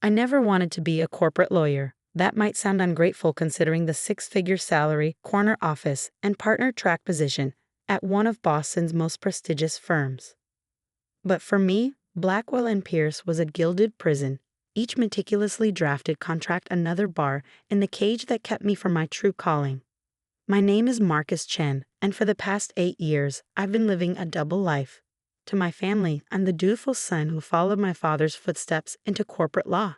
I never wanted to be a corporate lawyer. That might sound ungrateful considering the six-figure salary, corner office, and partner track position at one of Boston's most prestigious firms. But for me, Blackwell and Pierce was a gilded prison. Each meticulously drafted contract another bar in the cage that kept me from my true calling. My name is Marcus Chen, and for the past 8 years, I've been living a double life. To my family, I'm the dutiful son who followed my father's footsteps into corporate law.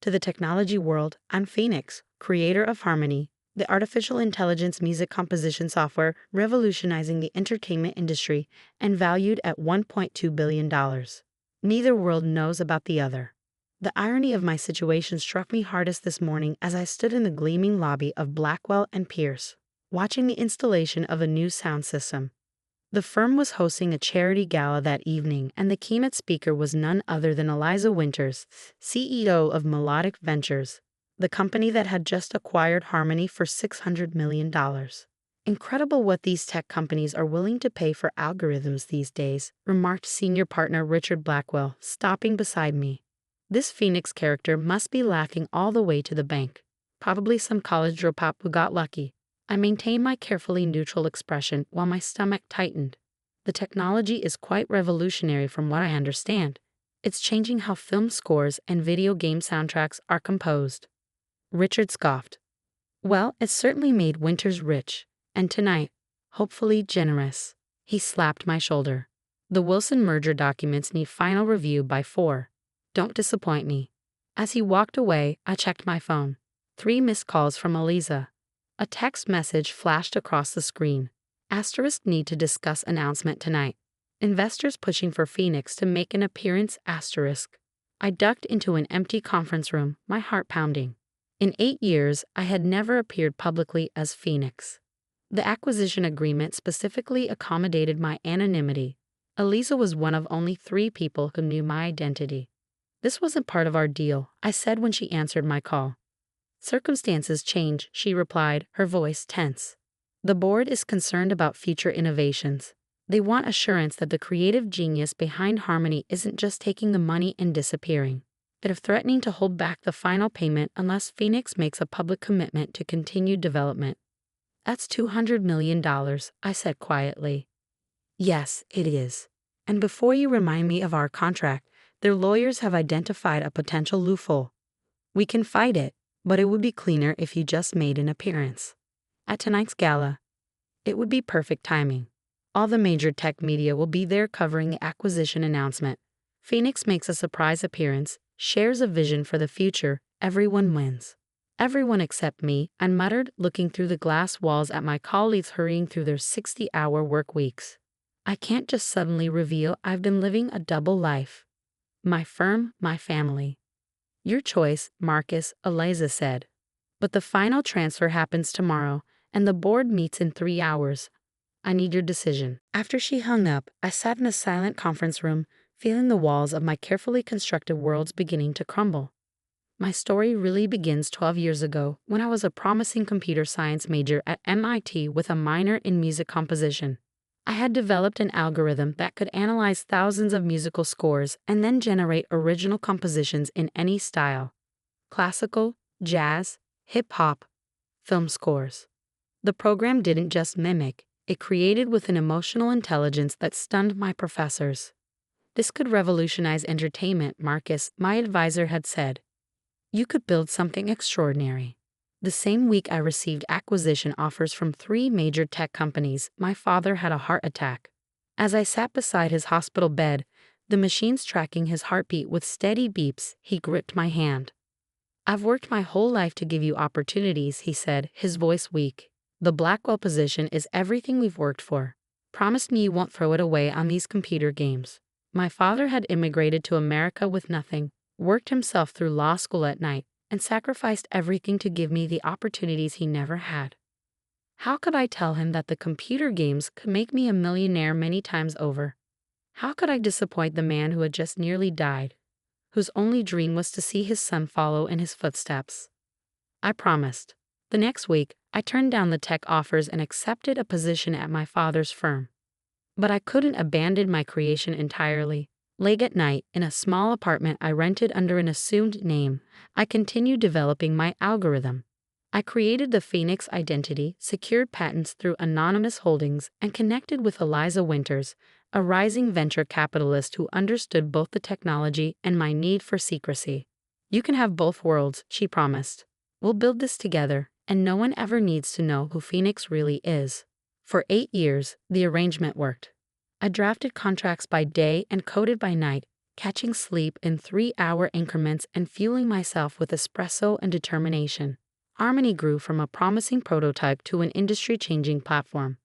To the technology world, I'm Phoenix, creator of Harmony, the artificial intelligence music composition software revolutionizing the entertainment industry and valued at $1.2 billion. Neither world knows about the other. The irony of my situation struck me hardest this morning as I stood in the gleaming lobby of Blackwell and Pierce, watching the installation of a new sound system. The firm was hosting a charity gala that evening, and the keynote speaker was none other than Eliza Winters, CEO of Melodic Ventures, the company that had just acquired Harmony for $600 million. Incredible what these tech companies are willing to pay for algorithms these days, remarked senior partner Richard Blackwell, stopping beside me. This Phoenix character must be laughing all the way to the bank. Probably some college dropout who got lucky. I maintained my carefully neutral expression while my stomach tightened. The technology is quite revolutionary from what I understand. It's changing how film scores and video game soundtracks are composed. Richard scoffed. Well, it certainly made Winters rich, and tonight, hopefully generous. He slapped my shoulder. The Wilson merger documents need final review by 4. Don't disappoint me. As he walked away, I checked my phone. 3 missed calls from Eliza. A text message flashed across the screen. Asterisk need to discuss announcement tonight. Investors pushing for Phoenix to make an appearance asterisk. I ducked into an empty conference room, my heart pounding. In 8 years, I had never appeared publicly as Phoenix. The acquisition agreement specifically accommodated my anonymity. Eliza was one of only 3 people who knew my identity. This wasn't part of our deal, I said when she answered my call. Circumstances change, she replied, her voice tense. The board is concerned about future innovations. They want assurance that the creative genius behind Harmony isn't just taking the money and disappearing. They're threatening to hold back the final payment unless Phoenix makes a public commitment to continued development. That's $200 million, I said quietly. Yes, it is. And before you remind me of our contract, their lawyers have identified a potential loophole. We can fight it, but it would be cleaner if you just made an appearance. At tonight's gala, it would be perfect timing. All the major tech media will be there covering the acquisition announcement. Phoenix makes a surprise appearance, shares a vision for the future, everyone wins. Everyone except me, I muttered, looking through the glass walls at my colleagues hurrying through their 60-hour work weeks. I can't just suddenly reveal I've been living a double life. My firm, my family. Your choice, Marcus, Eliza said. But the final transfer happens tomorrow, and the board meets in 3 hours. I need your decision. After she hung up, I sat in a silent conference room, feeling the walls of my carefully constructed worlds beginning to crumble. My story really begins 12 years ago, when I was a promising computer science major at MIT with a minor in music composition. I had developed an algorithm that could analyze thousands of musical scores and then generate original compositions in any style: classical, jazz, hip-hop, film scores. The program didn't just mimic, it created with an emotional intelligence that stunned my professors. This could revolutionize entertainment, Marcus, my advisor had said. You could build something extraordinary. The same week I received acquisition offers from 3 major tech companies, my father had a heart attack. As I sat beside his hospital bed, the machines tracking his heartbeat with steady beeps, he gripped my hand. I've worked my whole life to give you opportunities, he said, his voice weak. The Blackwell position is everything we've worked for. Promise me you won't throw it away on these computer games. My father had immigrated to America with nothing, worked himself through law school at night, and sacrificed everything to give me the opportunities he never had. How could I tell him that the computer games could make me a millionaire many times over? How could I disappoint the man who had just nearly died, whose only dream was to see his son follow in his footsteps? I promised. The next week, I turned down the tech offers and accepted a position at my father's firm. But I couldn't abandon my creation entirely. Late at night, in a small apartment I rented under an assumed name, I continued developing my algorithm. I created the Phoenix identity, secured patents through anonymous holdings, and connected with Eliza Winters, a rising venture capitalist who understood both the technology and my need for secrecy. "You can have both worlds," she promised. "We'll build this together, and no one ever needs to know who Phoenix really is." For 8 years, the arrangement worked. I drafted contracts by day and coded by night, catching sleep in 3-hour increments and fueling myself with espresso and determination. Harmony grew from a promising prototype to an industry-changing platform.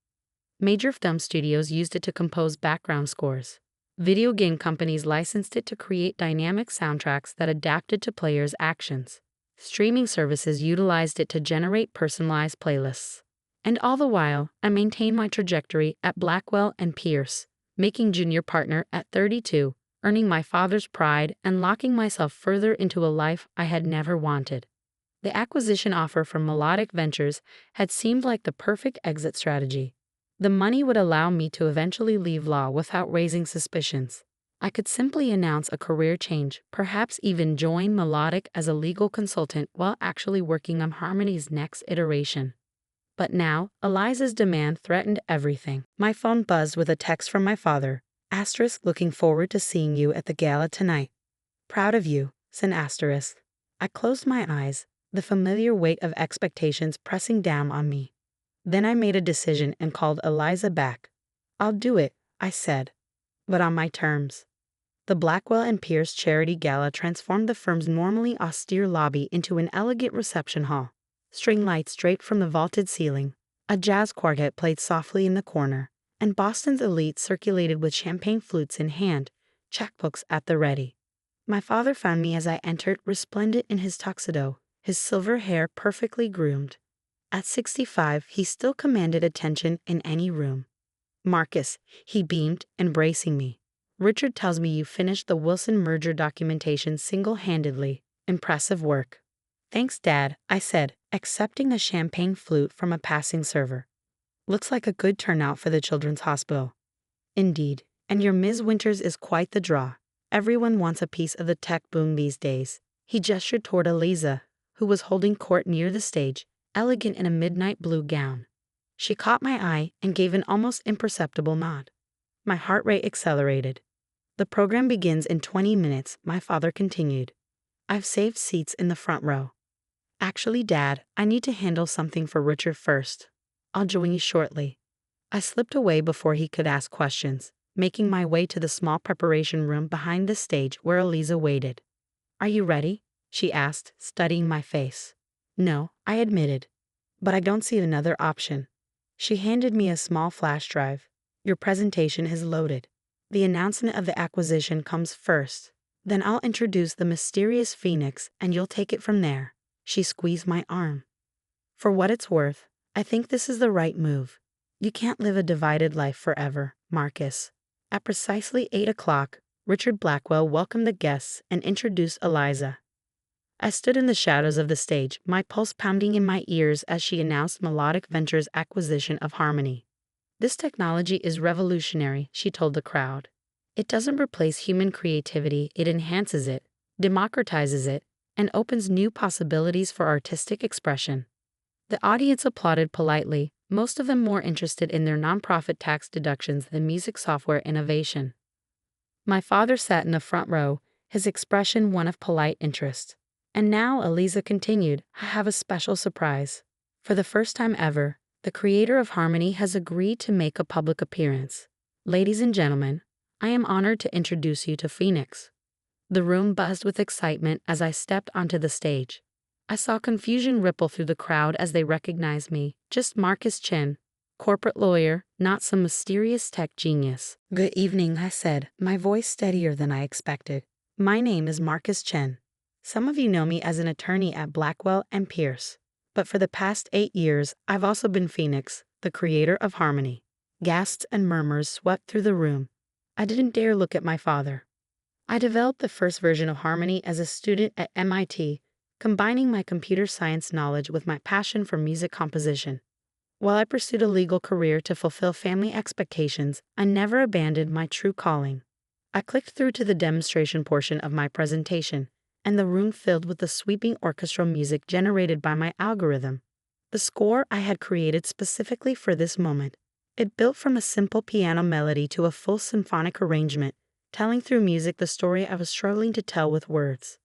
Major film studios used it to compose background scores. Video game companies licensed it to create dynamic soundtracks that adapted to players' actions. Streaming services utilized it to generate personalized playlists. And all the while, I maintained my trajectory at Blackwell and Pierce, making junior partner at 32, earning my father's pride and locking myself further into a life I had never wanted. The acquisition offer from Melodic Ventures had seemed like the perfect exit strategy. The money would allow me to eventually leave law without raising suspicions. I could simply announce a career change, perhaps even join Melodic as a legal consultant while actually working on Harmony's next iteration. But now, Eliza's demand threatened everything. My phone buzzed with a text from my father. *, looking forward to seeing you at the gala tonight. Proud of you, *. I closed my eyes, the familiar weight of expectations pressing down on me. Then I made a decision and called Eliza back. "I'll do it," I said, "but on my terms." The Blackwell and Pierce charity gala transformed the firm's normally austere lobby into an elegant reception hall. String lights draped from the vaulted ceiling, a jazz quartet played softly in the corner, and Boston's elite circulated with champagne flutes in hand, checkbooks at the ready. My father found me as I entered, resplendent in his tuxedo, his silver hair perfectly groomed. At 65, he still commanded attention in any room. "Marcus," he beamed, embracing me. "Richard tells me you finished the Wilson merger documentation single-handedly. Impressive work." "Thanks, Dad," I said, accepting a champagne flute from a passing server. "Looks like a good turnout for the Children's Hospital." "Indeed, and your Ms. Winters is quite the draw. Everyone wants a piece of the tech boom these days." He gestured toward Eliza, who was holding court near the stage, elegant in a midnight blue gown. She caught my eye and gave an almost imperceptible nod. My heart rate accelerated. "The program begins in 20 minutes, my father continued. "I've saved seats in the front row." "Actually, Dad, I need to handle something for Richard first. I'll join you shortly." I slipped away before he could ask questions, making my way to the small preparation room behind the stage where Eliza waited. "Are you ready?" she asked, studying my face. "No," I admitted. "But I don't see another option." She handed me a small flash drive. "Your presentation is loaded. The announcement of the acquisition comes first. Then I'll introduce the mysterious Phoenix and you'll take it from there." She squeezed my arm. "For what it's worth, I think this is the right move. You can't live a divided life forever, Marcus." At precisely 8 o'clock, Richard Blackwell welcomed the guests and introduced Eliza. I stood in the shadows of the stage, my pulse pounding in my ears as she announced Melodic Ventures' acquisition of Harmony. "This technology is revolutionary," she told the crowd. "It doesn't replace human creativity, it enhances it, democratizes it, and opens new possibilities for artistic expression." The audience applauded politely, most of them more interested in their nonprofit tax deductions than music software innovation. My father sat in the front row, his expression one of polite interest. "And now," Eliza continued, "I have a special surprise. For the first time ever, the creator of Harmony has agreed to make a public appearance. Ladies and gentlemen, I am honored to introduce you to Phoenix." The room buzzed with excitement as I stepped onto the stage. I saw confusion ripple through the crowd as they recognized me, just Marcus Chen, corporate lawyer, not some mysterious tech genius. "Good evening," I said, my voice steadier than I expected. "My name is Marcus Chen. Some of you know me as an attorney at Blackwell and Pierce. But for the past 8 years, I've also been Phoenix, the creator of Harmony." Gasps and murmurs swept through the room. I didn't dare look at my father. I developed the first version of Harmony as a student at MIT, combining my computer science knowledge with my passion for music composition. While I pursued a legal career to fulfill family expectations, I never abandoned my true calling. I clicked through to the demonstration portion of my presentation, and the room filled with the sweeping orchestral music generated by my algorithm. The score I had created specifically for this moment. It built from a simple piano melody to a full symphonic arrangement, telling through music the story I was struggling to tell with words.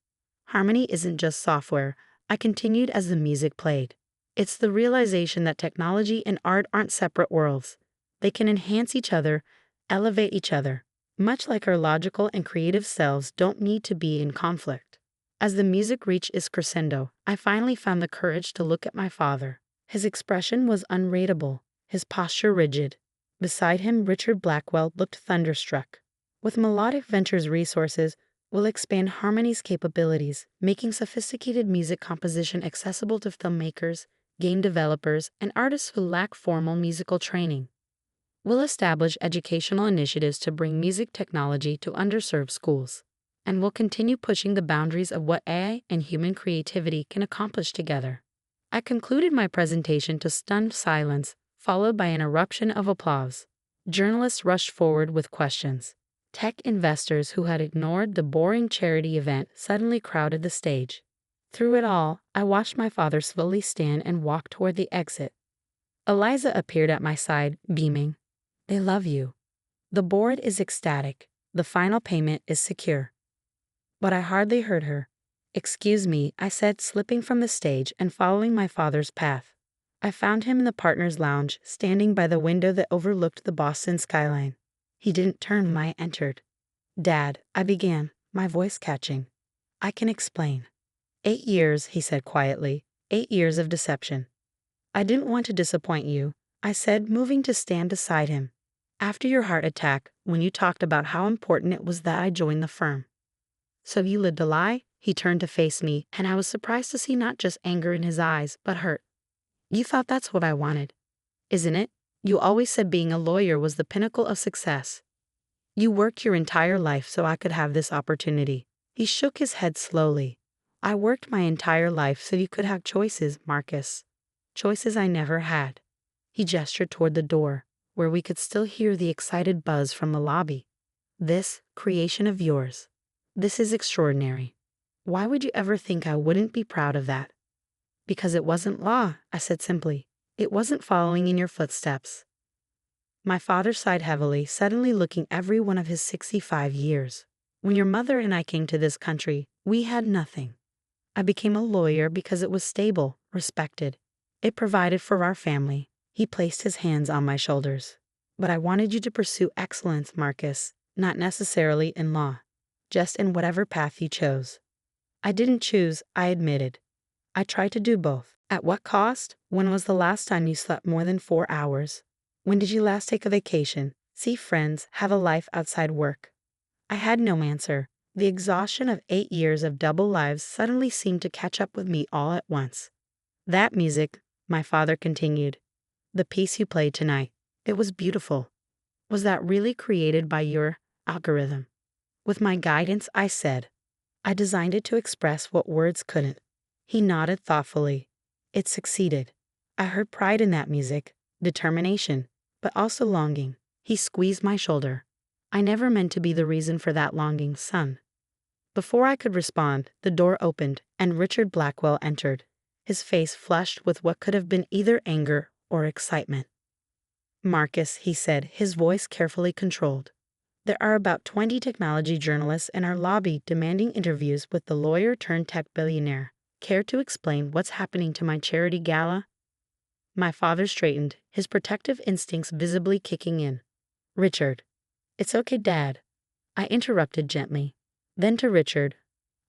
Harmony isn't just software, I continued as the music played. It's the realization that technology and art aren't separate worlds. They can enhance each other, elevate each other. Much like our logical and creative selves don't need to be in conflict. As the music reached its crescendo, I finally found the courage to look at my father. His expression was unreadable, his posture rigid. Beside him, Richard Blackwell looked thunderstruck. With Melodic Ventures resources, we'll expand Harmony's capabilities, making sophisticated music composition accessible to filmmakers, game developers, and artists who lack formal musical training. We'll establish educational initiatives to bring music technology to underserved schools. And we'll continue pushing the boundaries of what AI and human creativity can accomplish together. I concluded my presentation to stunned silence, followed by an eruption of applause. Journalists rushed forward with questions. Tech investors who had ignored the boring charity event suddenly crowded the stage. Through it all, I watched my father slowly stand and walk toward the exit. Eliza appeared at my side, beaming. They love you. The board is ecstatic. The final payment is secure. But I hardly heard her. Excuse me, I said, slipping from the stage and following my father's path. I found him in the partners' lounge, standing by the window that overlooked the Boston skyline. He didn't turn when I entered. Dad, I began, my voice catching. I can explain. 8 years, he said quietly. 8 years of deception. I didn't want to disappoint you, I said, moving to stand beside him. After your heart attack, when you talked about how important it was that I join the firm. So you lived a lie? He turned to face me, and I was surprised to see not just anger in his eyes, but hurt. You thought that's what I wanted, isn't it? You always said being a lawyer was the pinnacle of success. You worked your entire life so I could have this opportunity. He shook his head slowly. I worked my entire life so you could have choices, Marcus. Choices I never had. He gestured toward the door, where we could still hear the excited buzz from the lobby. This creation of yours. This is extraordinary. Why would you ever think I wouldn't be proud of that? Because it wasn't law, I said simply. It wasn't following in your footsteps. My father sighed heavily, suddenly looking every one of his 65 years. When your mother and I came to this country, we had nothing. I became a lawyer because it was stable, respected. It provided for our family. He placed his hands on my shoulders. But I wanted you to pursue excellence, Marcus, not necessarily in law, just in whatever path you chose. I didn't choose, I admitted. I tried to do both. At what cost? When was the last time you slept more than 4 hours? When did you last take a vacation, see friends, have a life outside work? I had no answer. The exhaustion of 8 years of double lives suddenly seemed to catch up with me all at once. That music, my father continued. The piece you played tonight. It was beautiful. Was that really created by your algorithm? With my guidance, I said. I designed it to express what words couldn't. He nodded thoughtfully. It succeeded. I heard pride in that music, determination, but also longing. He squeezed my shoulder. I never meant to be the reason for that longing, son. Before I could respond, the door opened, and Richard Blackwell entered, his face flushed with what could have been either anger or excitement. Marcus, he said, his voice carefully controlled. There are about 20 technology journalists in our lobby demanding interviews with the lawyer-turned-tech billionaire. Care to explain what's happening to my charity gala? My father straightened, his protective instincts visibly kicking in. Richard. It's okay, Dad. I interrupted gently. Then to Richard.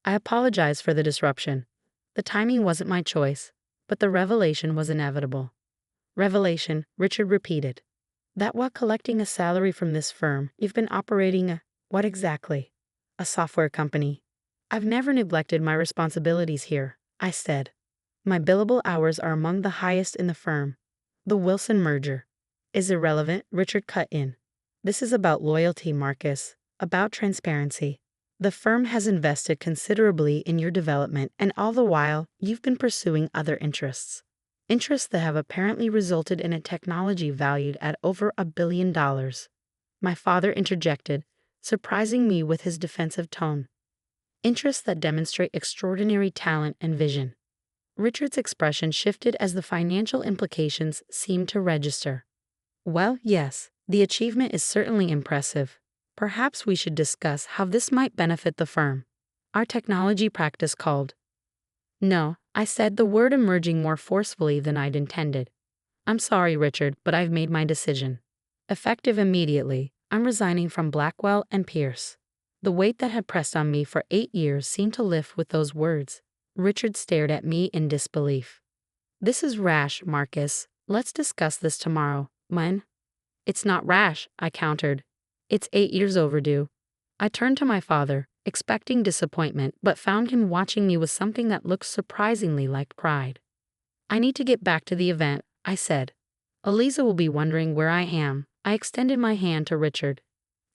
I apologize for the disruption. The timing wasn't my choice, but the revelation was inevitable. Revelation, Richard repeated. That while collecting a salary from this firm, you've been operating what exactly? A software company. I've never neglected my responsibilities here, I said. My billable hours are among the highest in the firm. The Wilson merger is irrelevant, Richard cut in. This is about loyalty, Marcus, about transparency. The firm has invested considerably in your development, and all the while, you've been pursuing other interests. Interests that have apparently resulted in a technology valued at over $1 billion. My father interjected, surprising me with his defensive tone. Interests that demonstrate extraordinary talent and vision. Richard's expression shifted as the financial implications seemed to register. Well, yes, the achievement is certainly impressive. Perhaps we should discuss how this might benefit the firm. Our technology practice called. No, I said, the word emerging more forcefully than I'd intended. I'm sorry, Richard, but I've made my decision. Effective immediately, I'm resigning from Blackwell and Pierce. The weight that had pressed on me for 8 years seemed to lift with those words. Richard stared at me in disbelief. This is rash, Marcus. Let's discuss this tomorrow. When? It's not rash, I countered. It's 8 years overdue. I turned to my father, expecting disappointment, but found him watching me with something that looked surprisingly like pride. I need to get back to the event, I said. Eliza will be wondering where I am. I extended my hand to Richard.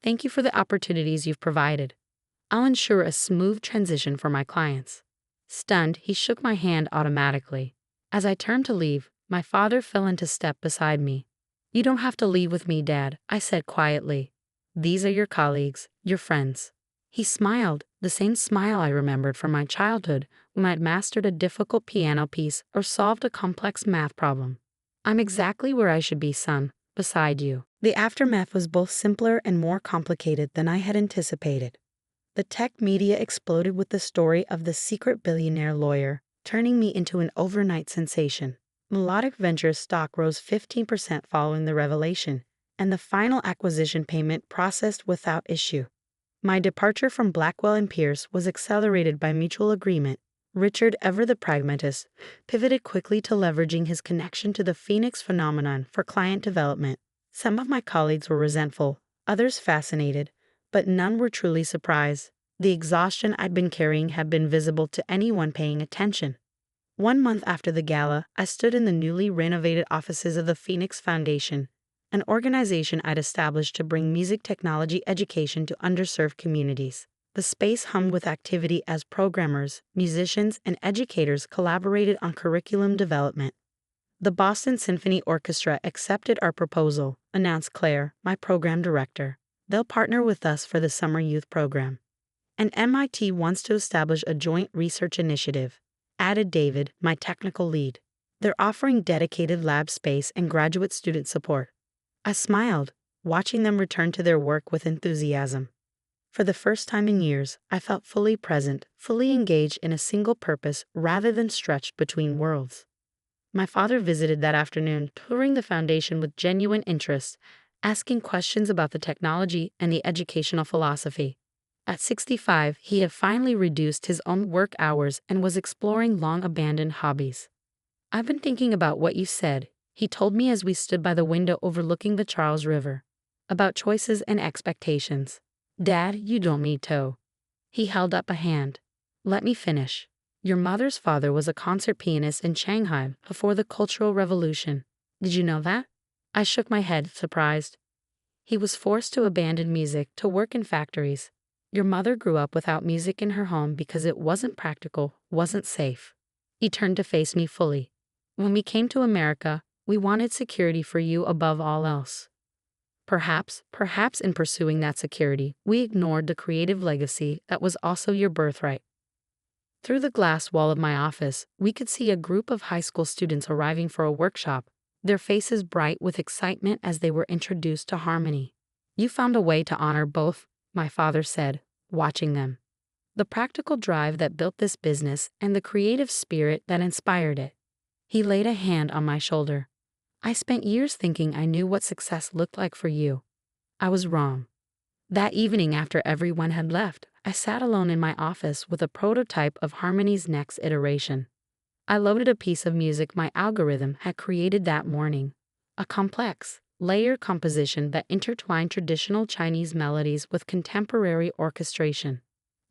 Thank you for the opportunities you've provided. I'll ensure a smooth transition for my clients. Stunned, he shook my hand automatically. As I turned to leave, my father fell into step beside me. You don't have to leave with me, Dad, I said quietly. These are your colleagues, your friends. He smiled, the same smile I remembered from my childhood when I'd mastered a difficult piano piece or solved a complex math problem. I'm exactly where I should be, son, beside you. The aftermath was both simpler and more complicated than I had anticipated. The tech media exploded with the story of the secret billionaire lawyer, turning me into an overnight sensation. Melodic Ventures stock rose 15% following the revelation, and the final acquisition payment processed without issue. My departure from Blackwell and Pierce was accelerated by mutual agreement. Richard, ever the pragmatist, pivoted quickly to leveraging his connection to the Phoenix phenomenon for client development. Some of my colleagues were resentful, others fascinated, but none were truly surprised. The exhaustion I'd been carrying had been visible to anyone paying attention. 1 month after the gala, I stood in the newly renovated offices of the Phoenix Foundation, an organization I'd established to bring music technology education to underserved communities. The space hummed with activity as programmers, musicians, and educators collaborated on curriculum development. The Boston Symphony Orchestra accepted our proposal, announced Claire, my program director. They'll partner with us for the summer youth program. And MIT wants to establish a joint research initiative, added David, my technical lead. They're offering dedicated lab space and graduate student support. I smiled, watching them return to their work with enthusiasm. For the first time in years, I felt fully present, fully engaged in a single purpose rather than stretched between worlds. My father visited that afternoon, touring the foundation with genuine interest, asking questions about the technology and the educational philosophy. At 65, he had finally reduced his own work hours and was exploring long-abandoned hobbies. I've been thinking about what you said, he told me as we stood by the window overlooking the Charles River. About choices and expectations. Dad, you don't need to. He held up a hand. Let me finish. Your mother's father was a concert pianist in Shanghai before the Cultural Revolution. Did you know that? I shook my head, surprised. He was forced to abandon music to work in factories. Your mother grew up without music in her home because it wasn't practical, wasn't safe. He turned to face me fully. When we came to America, we wanted security for you above all else. Perhaps in pursuing that security, we ignored the creative legacy that was also your birthright. Through the glass wall of my office, we could see a group of high school students arriving for a workshop, their faces bright with excitement as they were introduced to harmony. You found a way to honor both, my father said, watching them. The practical drive that built this business and the creative spirit that inspired it. He laid a hand on my shoulder. I spent years thinking I knew what success looked like for you. I was wrong. That evening after everyone had left, I sat alone in my office with a prototype of Harmony's next iteration. I loaded a piece of music my algorithm had created that morning, a complex, layered composition that intertwined traditional Chinese melodies with contemporary orchestration.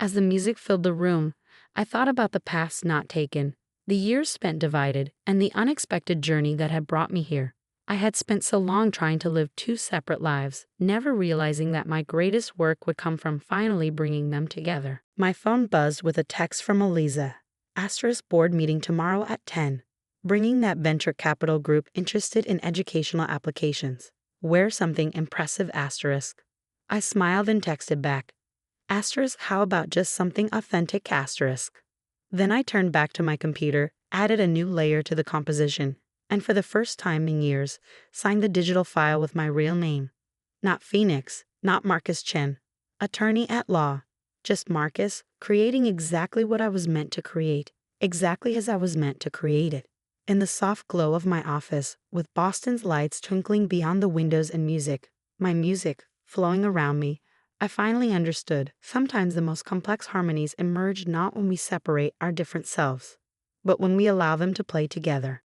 As the music filled the room, I thought about the paths not taken, the years spent divided, and the unexpected journey that had brought me here. I had spent so long trying to live 2 separate lives, never realizing that my greatest work would come from finally bringing them together. My phone buzzed with a text from Eliza. * board meeting tomorrow at 10. Bringing that venture capital group interested in educational applications. Wear something impressive *. I smiled and texted back, asterisk, how about just something authentic, asterisk. Then I turned back to my computer, added a new layer to the composition, and for the first time in years, signed the digital file with my real name. Not Phoenix, not Marcus Chen, attorney at law, just Marcus, creating exactly what I was meant to create, exactly as I was meant to create it. In the soft glow of my office, with Boston's lights twinkling beyond the windows and music, my music, flowing around me, I finally understood. Sometimes the most complex harmonies emerge not when we separate our different selves, but when we allow them to play together.